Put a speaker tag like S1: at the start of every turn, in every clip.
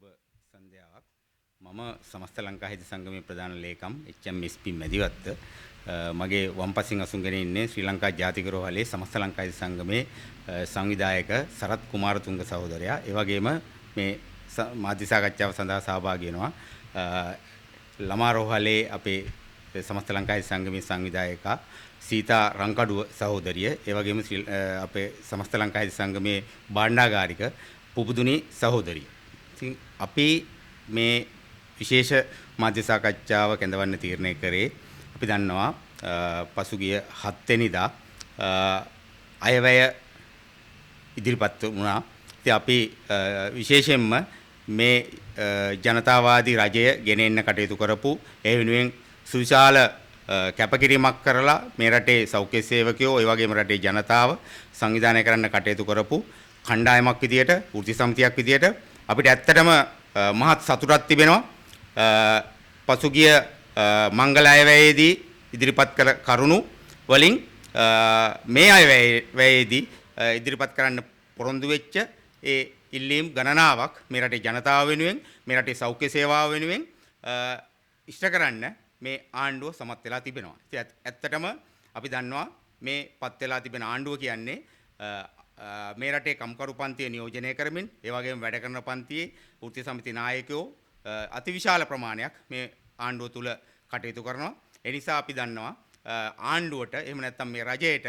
S1: සුබ සන්ධ්‍යාවක්. මම සමස්ත ලංකා හිත සංගමේ ප්‍රධාන ලේකම් HMSP මැදිවත්ත. මගේ වම්පසින් අසුන්ගෙන ඉන්නේ ශ්‍රී ලංකා ජාතික රෝහලේ සමස්ත ලංකා හිත සංගමේ සංවිධායක සරත් කුමාරතුංග සහෝදරයා. ඒ වගේම මේ මාධ්‍ය සාකච්ඡාව සඳහා සහභාගී වෙනවා. ළමා රෝහලේ අපේ සමස්ත ලංකා හිත සංගමේ සංවිධායකා සීතා රංකඩුව සහෝදරිය. ඒ වගේම අපේ සමස්ත ලංකා හිත සංගමේ භාණ්ඩාගාරික පුබුදුනි සහෝදරිය. ඉතින් අපි මේ විශේෂ මාධ්‍ය සාකච්ඡාව කැඳවන්න තීරණය කරේ අපි දන්නවා පසුගිය 7 වෙනිදා අයවැය ඉදිරිපත් වුණා. ඉතින් අපි විශේෂයෙන්ම මේ ජනතාවාදී රජය ගෙනෙන්න කටයුතු කරපු ඒ වෙනුවෙන් සුවිශාල කැපකිරීමක් කරලා මේ රටේ සෞඛ්‍ය සේවකයෝ ඒ වගේම රටේ ජනතාව සංවිධානය කරන්න කටයුතු කරපු කණ්ඩායමක් විදියට වෘත්ති සමිතියක් විදියට අපිට ඇත්තටම මහත් සතුටක් තිබෙනවා. පසුගිය මංගල අයවැයේදී ඉදිරිපත් කළ කරුණු වලින් මේ අයවැයේදී ඉදිරිපත් කරන්න පොරොන්දු වෙච්ච ඒ ඉල්ලීම් ගණනාවක් මේ රටේ ජනතාව වෙනුවෙන් මේ රටේ සෞඛ්‍ය සේවාව වෙනුවෙන් ඉෂ්ට කරන්න මේ ආණ්ඩුව සමත් වෙලා තිබෙනවා. ඉතින් ඇත්තටම අපි දන්නවා මේ පත් වෙලා තිබෙන ආණ්ඩුව කියන්නේ මේ රටේ කම්කරු පන්තිය නියෝජනය කරමින් ඒ වගේම වැඩ කරන පන්තියේ වෘත්ති සමිති නායකයෝ අතිවිශාල ප්‍රමාණයක් මේ ආණ්ඩුව තුල කටයුතු කරනවා. ඒ නිසා අපි දන්නවා ආණ්ඩුවට එහෙම නැත්නම් මේ රජයට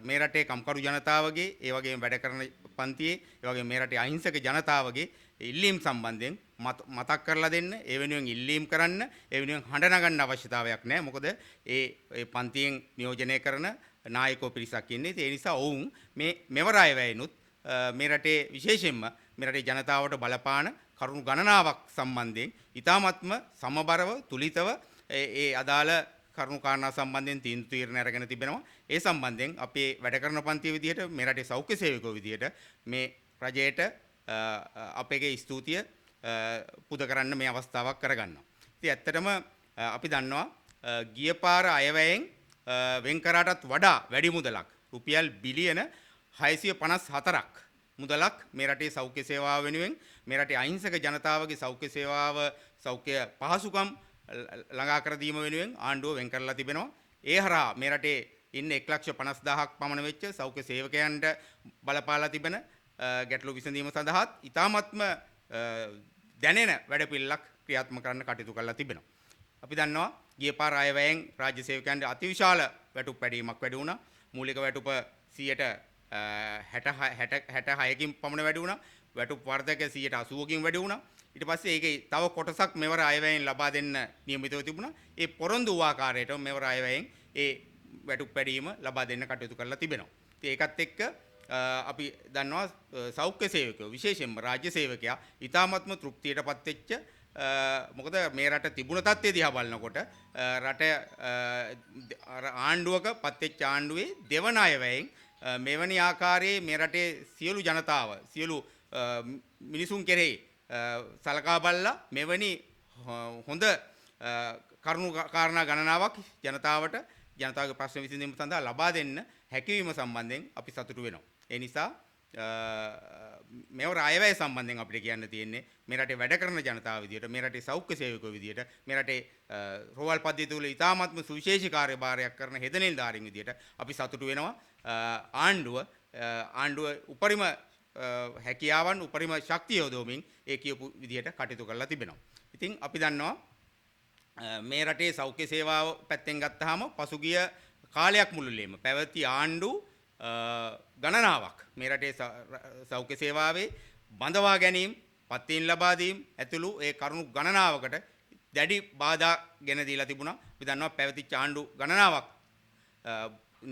S1: මේ රටේ කම්කරු ජනතාවගේ ඒ වගේම වැඩ කරන පන්තියේ ඒ වගේම මේ රටේ අහිංසක ජනතාවගේ ඉල්ලීම් සම්බන්ධයෙන් මතක් කරලා දෙන්න, ඒ වෙනුවෙන් ඉල්ලීම් කරන්න, ඒ වෙනුවෙන් හඬ නගන්න අවශ්‍යතාවයක් නැහැ. මොකද ඒ පන්තියෙන් නියෝජනය කරන නායකෝ පිරිසක් ඉන්නේ. ඒ නිසා ඔවුන් මේ මෙවර අයවැයෙනුත් මේ රටේ විශේෂයෙන්ම මේ රටේ ජනතාවට බලපාන කරුණු ගණනාවක් සම්බන්ධයෙන් ඉතාමත්ම සමබරව තුලිතව ඒ අදාළ කරුණු කාරණා සම්බන්ධයෙන් තීරණ අරගෙන තිබෙනවා. ඒ සම්බන්ධයෙන් අපේ වැඩ කරන පන්තිය විදිහට මේ රටේ සෞඛ්‍ය සේවකයෝ විදිහට මේ රජයට අපේගේ ස්තුතිය පුද කරන්න මේ අවස්ථාවක් කරගන්නවා. ඉතින් ඇත්තටම අපි දන්නවා ගිය පාර අයවැයෙන් වෙන් කරාටත් වඩා වැඩි මුදලක් රුපියල් බිලියන 654ක් මුදලක් මේ රටේ සෞඛ්‍ය සේවාව වෙනුවෙන් මේ රටේ අහිංසක ජනතාවගේ සෞඛ්‍ය සේවාව සෞඛ්‍ය පහසුකම් ළඟා කර දීම වෙනුවෙන් ආණ්ඩුව වෙන් කරලා තිබෙනවා. ඒ හරහා මේ රටේ ඉන්න 1,50,000ක් පමණ වෙච්ච සෞඛ්‍ය සේවකයන්ට බලපාලා තිබෙන ගැටලු විසඳීම සඳහාත් ඉතාමත්ම දැනෙන වැඩපිළිවෙලක් ක්‍රියාත්මක කරන්න කටයුතු කරලා තිබෙනවා. අපි දන්නවා ගිය පාර අයවැයෙන් රාජ්‍ය සේවකයන්ට අතිවිශාල වැටුප් වැඩිවීමක් වැඩි වුණා. මූලික වැටුප 66කින් පමණ වැඩි වුණා. වැටුප් වර්ධක 80කින් වැඩි වුණා. ඊට පස්සේ ඒකේ තව කොටසක් මෙවර අයවැයෙන් ලබා දෙන්න නියමිතව තිබුණා. ඒ පොරොන්දු වූ ආකාරයට මෙවර අයවැයෙන් ඒ වැටුප් වැඩිවීම ලබා දෙන්න කටයුතු කරලා තිබෙනවා. ඉතින් ඒකත් එක්ක අපි දන්නවා සෞඛ්‍ය සේවකයෝ විශේෂයෙන්ම රාජ්‍ය සේවකයා ඉතාමත්ම තෘප්තියටපත් වෙච්ච මොකද මේ රට තිබුණ තත්ත්වය දිහා බලනකොට රට ආණ්ඩුවක පත්වෙච්ච ආණ්ඩුවේ දෙවන අයවැයෙන් මෙවැනි ආකාරයේ මේ රටේ සියලු ජනතාව සියලු මිනිසුන් කෙරෙහි සලකා බලලා මෙවැනි හොඳ කරුණු කාරණා ගණනාවක් ජනතාවගේ ප්‍රශ්න විසඳීම සඳහා ලබා දෙන්න හැකියවීම සම්බන්ධයෙන් අපි සතුටු වෙනවා. ඒ නිසා මෙවර අයවැය සම්බන්ධයෙන් අපිට කියන්න තියෙන්නේ මේ රටේ වැඩ කරන ජනතාව විදියට මේ රටේ සෞඛ්‍ය සේවකයෝ විදියට මේ රටේ රෝහල් පද්ධතිය තුළ ඉතාමත්ම සුවිශේෂී කාර්යභාරයක් කරන හෙද නිලධාරීන් විදියට අපි සතුටු වෙනවා. ආණ්ඩුව උපරිම හැකියාවන් උපරිම ශක්තිය යොදවමින් ඒ කියපු විදියට කටයුතු කරලා තිබෙනවා. ඉතින් අපි දන්නවා මේ රටේ සෞඛ්‍ය සේවාව පැත්තෙන් ගත්තාම පසුගිය කාලයක් මුළුල්ලේම පැවති ආණ්ඩු ගණනාවක් මේ රටේ සෞඛ්‍ය සේවාවේ බඳවා ගැනීම, පත්වීම් ලබා දීම ඇතුළු ඒ කරුණු ගණනාවකට දැඩි බාධා ගෙන දීලා තිබුණා. අපි දන්නවා පැවතිච්ච ආණ්ඩු ගණනාවක්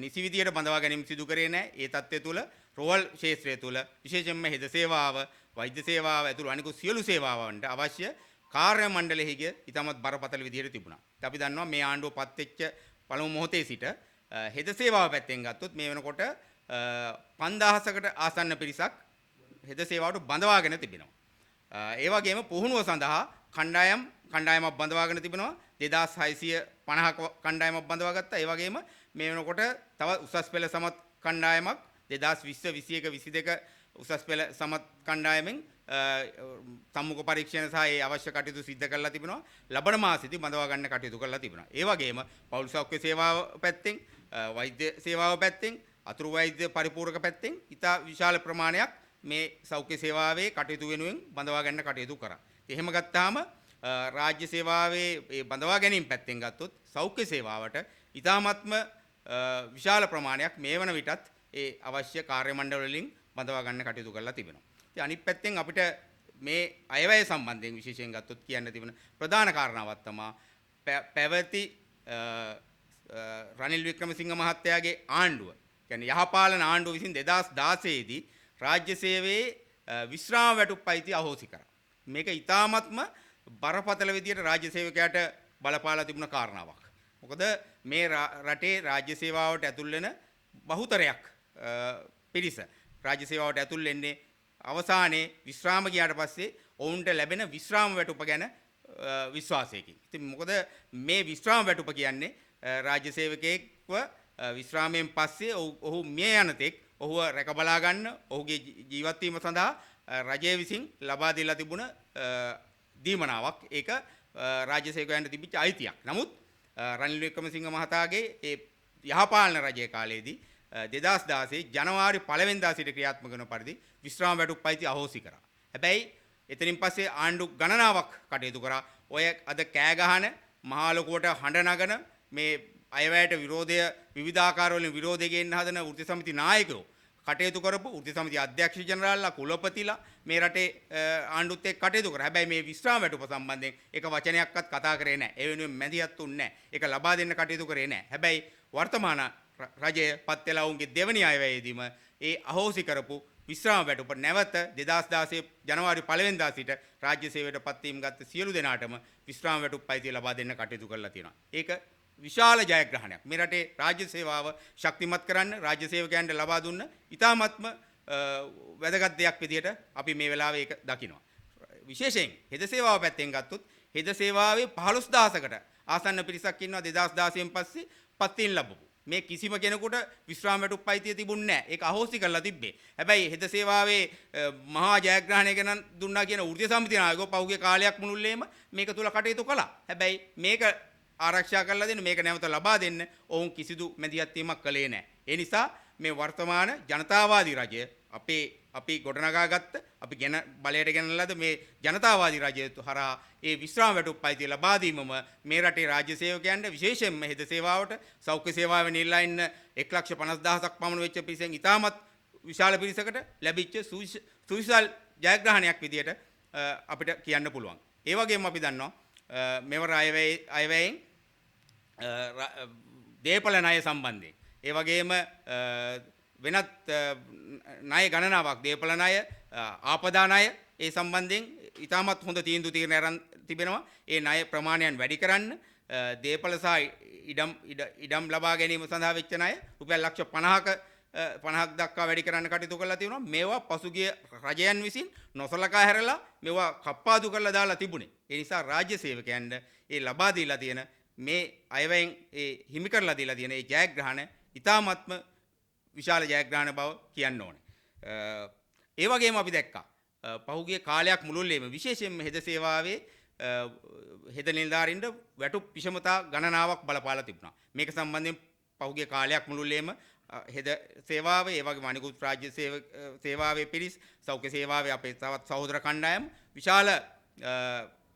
S1: නිසි විදියට බඳවා ගැනීම සිදු කරේ නැහැ. ඒ තත්ත්වය තුළ රෝහල් ක්ෂේත්‍රය තුළ විශේෂයෙන්ම හෙද සේවාව, වෛද්‍ය සේවාව ඇතුළු අනිකුත් සියලු සේවාවන්ට අවශ්‍ය කාර්ය මණ්ඩලෙහි ගිය ඉතාමත් බරපතල විදියට තිබුණා. අපි දන්නවා මේ ආණ්ඩුව පත් වෙච්ච පළමු මොහොතේ සිට හෙද සේවාව පැත්තෙන් ගත්තොත් මේ වෙනකොට 5000කට ආසන්න පිරිසක් හෙද සේවාවට බඳවාගෙන තිබෙනවා. ඒ වගේම පුහුණුව සඳහා කණ්ඩායමක් බඳවාගෙන තිබෙනවා. 2650ක කණ්ඩායමක් බඳවා ගත්තා. ඒ වගේම මේ වෙනකොට තව උසස් පෙළ සමත් කණ්ඩායමක් 2020 21 22 උසස් පෙළ සමත් කණ්ඩායමෙන් සම්මුඛ පරීක්ෂණ සහ ඒ අවශ්‍ය කටයුතු සිදු කරලා තිබෙනවා. ලබන මාසෙදී බඳවා ගන්න කටයුතු කරලා තිබෙනවා. ඒ වගේම පෞල් සෞඛ්‍ය සේවාව පැත්තෙන්, වෛද්‍ය සේවාව පැත්තෙන්, අතුරු වෛද්‍ය පරිපූර්ණක පැත්තෙන් ඉතා විශාල ප්‍රමාණයක් මේ සෞඛ්‍ය සේවාවේ කටයුතු වෙනුවෙන් බඳවා ගන්න කටයුතු කරා. එහෙම ගත්තාම රාජ්‍ය සේවාවේ ඒ බඳවා ගැනීම පැත්තෙන් ගත්තොත් සෞඛ්‍ය සේවාවට ඉතාමත්ම විශාල ප්‍රමාණයක් මේ වන විටත් ඒ අවශ්‍ය කාර්ය මණ්ඩල වලින් බඳවා ගන්න කටයුතු කරලා තිබෙනවා. ඉතින් අනිත් පැත්තෙන් අපිට මේ අයවැය සම්බන්ධයෙන් විශේෂයෙන් ගත්තොත් කියන්න තිබෙන ප්‍රධාන කාරණාවක් තමයි පැවති රනිල් වික්‍රමසිංහ මහත්තයාගේ ආණ්ඩුව. කියන්නේ යහපාලන ආණ්ඩුව විසින් 2016 දී රාජ්‍ය සේවයේ විශ්‍රාම වැටුප් අයිතිය අහෝසි කරා. මේක ඊ타මත්ම බරපතල විදියට රාජ්‍ය සේවකයාට බලපාලා තිබුණ කාරණාවක්. මොකද මේ රටේ රාජ්‍ය සේවාවට ඇතුල් වෙන බහුතරයක් පිරිස රාජ්‍ය සේවාවට ඇතුල් වෙන්නේ අවසානයේ විශ්‍රාම ගියාට පස්සේ ඔවුන්ට ලැබෙන විශ්‍රාම වැටුප ගැන විශ්වාසයකින්. ඉතින් මොකද මේ විශ්‍රාම වැටුප කියන්නේ රාජ්‍ය සේවකයෙක්ව විශ්‍රාමයෙන් පස්සේ ඔහු මිය යන තෙක් ඔහුව රැක බලා ගන්න ඔහුගේ ජීවත් වීම සඳහා රජය විසින් ලබා දීලා තිබුණ දීමනාවක්. ඒක රාජ්‍ය සේවකයන්ට තිබිච්ච අයිතියක්. නමුත් රනිල් වික්‍රමසිංහ මහතාගේ ඒ යහපාලන රජයේ කාලයේදී 2016 ජනවාරි 1 වෙනිදා සිට ක්‍රියාත්මක වන පරිදි විශ්‍රාම වැටුප් අයිතිය අහෝසි කරා. හැබැයි එතනින් පස්සේ ආණ්ඩු ගණනාවක් කටයුතු කරා. ඔය අද කෑ ගහන මහා ලොකුවට හඬ නගන මේ අයවැයට විරෝධය විවිධාකාර වලින් විරෝධය ගෙන්න හදන වෘත්ති සමිති නායකයෝ කටයුතු කරපු වෘත්ති සමිති අධ්‍යක්ෂ ජනරාල්ලා කුලපතිලා මේ රටේ ආණ්ඩුත් එක්ක කටයුතු කරා. හැබැයි මේ විශ්‍රාම වැටුප සම්බන්ධයෙන් එක වචනයක්වත් කතා කරේ නැහැ. ඒ වෙනුවෙන් මැදිහත් වුන්නේ නැහැ. ඒක ලබා දෙන්න කටයුතු කරේ නැහැ. හැබැයි වර්තමාන රජය පත් වෙලා වුන්ගේ දෙවනි අයවැයේදීම ඒ අහෝසි කරපු විශ්‍රාම වැටුප නැවත 2016 ජනවාරි 1 වෙනිදා සිට රාජ්‍ය සේවයට පත් වීම ගත්ත සියලු දෙනාටම විශ්‍රාම වැටුප් අයිතිය ලබා දෙන්න කටයුතු කරලා තියෙනවා. ඒක විශාල ජයග්‍රහණයක්. මේ රටේ රාජ්‍ය සේවාව ශක්තිමත් කරන්න රාජ්‍ය සේවකයන්ට ලබා දුන්න ඉතාමත්ම වැදගත් දෙයක් විදිහට අපි මේ වෙලාවේ ඒක දකිනවා. විශේෂයෙන් හෙද සේවාව පැත්තෙන් ගත්තොත් හෙද සේවාවේ 15000කට ආසන්න පිරිසක් ඉන්නවා 2016න් පස්සේ පත්වීම් ලැබපු. මේ කිසිම කෙනෙකුට විශ්‍රාම වැටුප් අයිතිය තිබුණේ නැහැ. ඒක අහෝසි කරලා තිබ්බේ. හැබැයි හෙද සේවාවේ මහා ජයග්‍රහණය ගැන දුන්නා කියන වෘත්තීය සමිති නායකයෝ පහුගිය කාලයක් මුළුල්ලේම මේක තුල කටයුතු කළා. හැබැයි මේක ආරක්ෂා කරලා දෙන්න මේක නැවත ලබා දෙන්න ඔවුන් කිසිදු මැදිහත් වීමක් කළේ නැහැ. ඒ නිසා මේ වර්තමාන ජනතාවාදී රජය අපි ගොඩනගාගත්ත අපි ගෙන බලයට ගෙනල්ලාද මේ ජනතාවාදී රජය හරහා ඒ විශ්‍රාම වැටුප් අයිතිය ලබා දීමම මේ රටේ රාජ්‍ය සේවකයන්ට විශේෂයෙන්ම හෙද සේවාවට සෞඛ්‍ය සේවාවේ නිරලා ඉන්න 1,50,000ක් පමණ වෙච්ච පිරිසෙන් ඉතාමත් විශාල පිරිසකට ලැබිච්ච සුවිශාල ජයග්‍රහණයක් විදියට අපිට කියන්න පුළුවන්. ඒ වගේම අපි දන්නවා මෙවර අයවැයෙන් දේපල ණය සම්බන්ධයෙන් ඒ වගේම වෙනත් ණය ගණනාවක් දේපල ණය ආපදා ණය ඒ සම්බන්ධයෙන් ඉතාමත් හොඳ තීන්දුව తీරන අරන් තිබෙනවා. ඒ ණය ප්‍රමාණයන් වැඩි කරන්න දේපල සහ ඉඩම් ලබා ගැනීම සඳහා වෙච්ච ණය රුපියල් ලක්ෂ 50ක් දක්වා වැඩි කරන්න කටයුතු කරලා තියෙනවා. මේවා පසුගිය රජයන් විසින් නොසලකා හැරලා මේවා කප්පාදු කරලා දාලා තිබුණේ. ඒ නිසා රාජ්‍ය සේවකයන්ට ඒ ලබා දීලා තියෙන මේ අයවැයෙන් ඒ හිමි කරලා දීලා තියෙන ඒ ජයග්‍රහණ ඉතාමත්ම විශාල ජයග්‍රහණ බව කියන්න ඕනේ. ඒ වගේම අපි දැක්කා පහුගිය කාලයක් මුළුල්ලේම විශේෂයෙන්ම හෙද සේවාවේ හෙද නිලධාරීන්ට වැටුප් විෂමතා ගණනාවක් බලපාලා තිබුණා. මේක සම්බන්ධයෙන් පහුගිය කාලයක් මුළුල්ලේම හෙද සේවාවේ ඒ වගේම අනිකුත් රාජ්‍ය සේවාවේ පිරිස් සෞඛ්‍ය සේවාවේ අපේ තවත් සහෝදර කණ්ඩායම් විශාල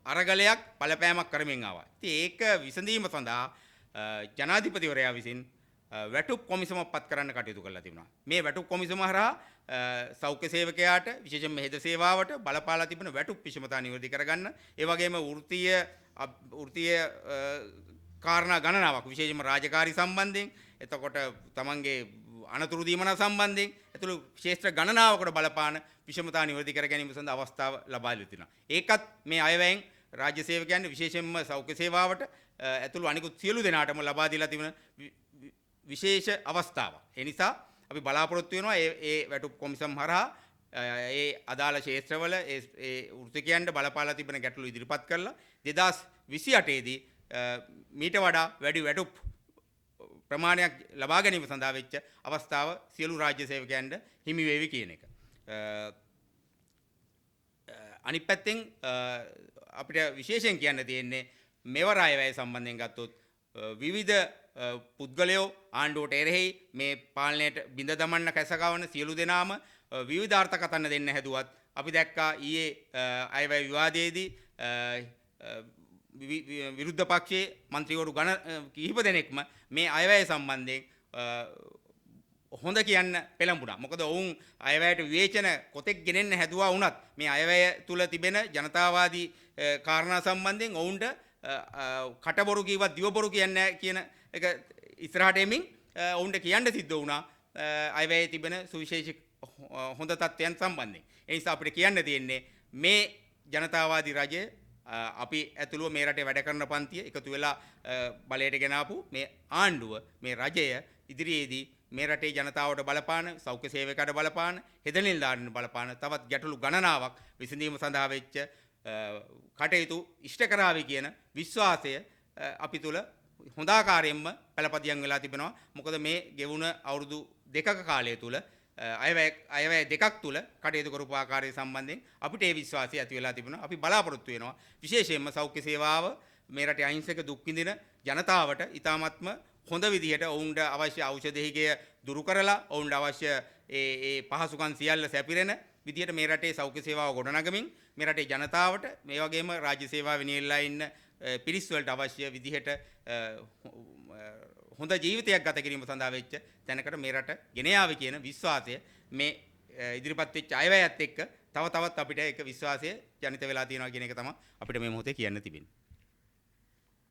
S1: අරගලයක් බලපෑමක් කරමින් ආවා. ඉතින් ඒක විසඳීම සඳහා ජනාධිපතිවරයා විසින් වැටුප් කොමිසමක් පත් කරන්න කටයුතු කරලා තිබුණා. මේ වැටුප් කොමිසම හරහා සෞඛ්‍ය සේවකයාට විශේෂයෙන්ම හෙද සේවාවට බලපාලා තිබෙන වැටුප් විෂමතා නිවැරදි කරගන්න, ඒ වගේම වෘත්තීය කාරණා ගණනාවක් විශේෂයෙන්ම රාජකාරී සම්බන්ධයෙන්, එතකොට තමන්ගේ අනතුරු දීමනා සම්බන්ධයෙන් ඇතුළු ක්ෂේත්‍ර ගණනාවකට බලපාන විෂමතා නිවැරදි කර ගැනීම සඳහා අවස්ථාව ලබා දෙලා තිනවා. ඒකත් මේ අයවැයෙන් රාජ්‍ය සේවකයන් විශේෂයෙන්ම සෞඛ්‍ය සේවාවට ඇතුළු අනිකුත් සියලු දෙනාටම ලබා දීලා තිබෙන විශේෂ අවස්ථාවක්. ඒ නිසා අපි බලාපොරොත්තු වෙනවා ඒ වැටුප් කොමිසම් හරහා ඒ අදාළ ක්ෂේත්‍රවල ඒ වෘත්තිකයන්ට බලපාලා තිබෙන ගැටලු ඉදිරිපත් කරලා 2028 දී මීට වඩා වැඩි වැටුප් ප්‍රමාණයක් ලබා ගැනීම සඳහා වෙච්ච අවස්ථාව සියලු රාජ්‍ය සේවකයන්ට හිමි වේවි කියන එක. අනිත් පැත්තෙන් අපිට විශේෂයෙන් කියන්න තියෙන්නේ මෙවර අයවැය සම්බන්ධයෙන් ගත්තොත් විවිධ පුද්ගලයෝ ආණ්ඩුවට එරෙහි මේ පාලනයට බිඳ දමන්න කැසකවන සියලු දෙනාම විවිධ අර්ථකථන දෙන්න හැදුවත් අපි දැක්කා ඊයේ අයවැය විවාදයේදී විරුද්ධ පක්ෂයේ මන්ත්‍රීවරු ගණ කිහිප දෙනෙක්ම මේ අයවැය සම්බන්ධයෙන් හොඳ කියන්න පෙළඹුණා. මොකද ඔවුන් අයවැයට විවේචන කොතෙක් ගෙනෙන්න හැදුවා වුණත් මේ අයවැය තුල තිබෙන ජනතාවාදී කාරණා සම්බන්ධයෙන් ඔවුන්ට කටබොරු කිව්වත් දිවබොරු කියන්නේ කියන එක ඉස්සරහට එමින් ඔවුන්ට කියන්න සිද්ධ වුණා අයවැයේ තිබෙන සුවිශේෂී හොඳ තත්ත්වයන් සම්බන්ධයෙන්. ඒ නිසා අපිට කියන්න තියෙන්නේ මේ ජනතාවාදී රජය අපි ඇතුළුව මේ රටේ වැඩ කරන පන්තිය එකතු වෙලා බලයට ගෙනාපු මේ ආණ්ඩුව මේ රජය ඉදිරියේදී මේ රටේ ජනතාවට බලපාන සෞඛ්‍ය සේවකයට බලපාන හෙදනිල්දාරන් බලපාන තවත් ගැටලු ගණනාවක් විසඳීම සඳහා වෙච්ච කටයුතු ඉෂ්ට කරાવી කියන විශ්වාසය අපි තුල හොඳාකාරයෙන්ම පළපදියම් වෙලා තිබෙනවා. මොකද මේ ගෙවුණ අවුරුදු දෙකක කාලය තුල අයවැය දෙකක් තුල කටයුතු කරපු ආකාරය සම්බන්ධයෙන් අපිට ඒ විශ්වාසය ඇති වෙලා තිබුණා. අපි බලාපොරොත්තු වෙනවා විශේෂයෙන්ම සෞඛ්‍ය සේවාව මේ රටේ අහිංසක දුක් විඳින ජනතාවට ඉතාමත්ම හොඳ විදිහට ඔවුන්ට අවශ්‍ය ඖෂධහිගය දුරු කරලා ඔවුන්ට අවශ්‍ය ඒ පහසුකම් සියල්ල සැපිරෙන විදිහට මේ රටේ සෞඛ්‍ය සේවාව ගොඩනගමින් මේ රටේ ජනතාවට මේ වගේම රාජ්‍ය සේවාවේ නියැලලා ඉන්න පිරිස් වලට අවශ්‍ය විදිහට හොඳ ජීවිතයක් ගත කිරීම සඳහා වෙච්ච තැනකට මේ රට ගෙන යාවි කියන විශ්වාසය මේ ඉදිරිපත් වෙච්ච අයවැයත් එක්ක තව තවත් අපිට ඒක විශ්වාසය ජනිත වෙලා තියෙනවා කියන එක තමයි අපිට මේ මොහොතේ කියන්න තිබෙන්නේ.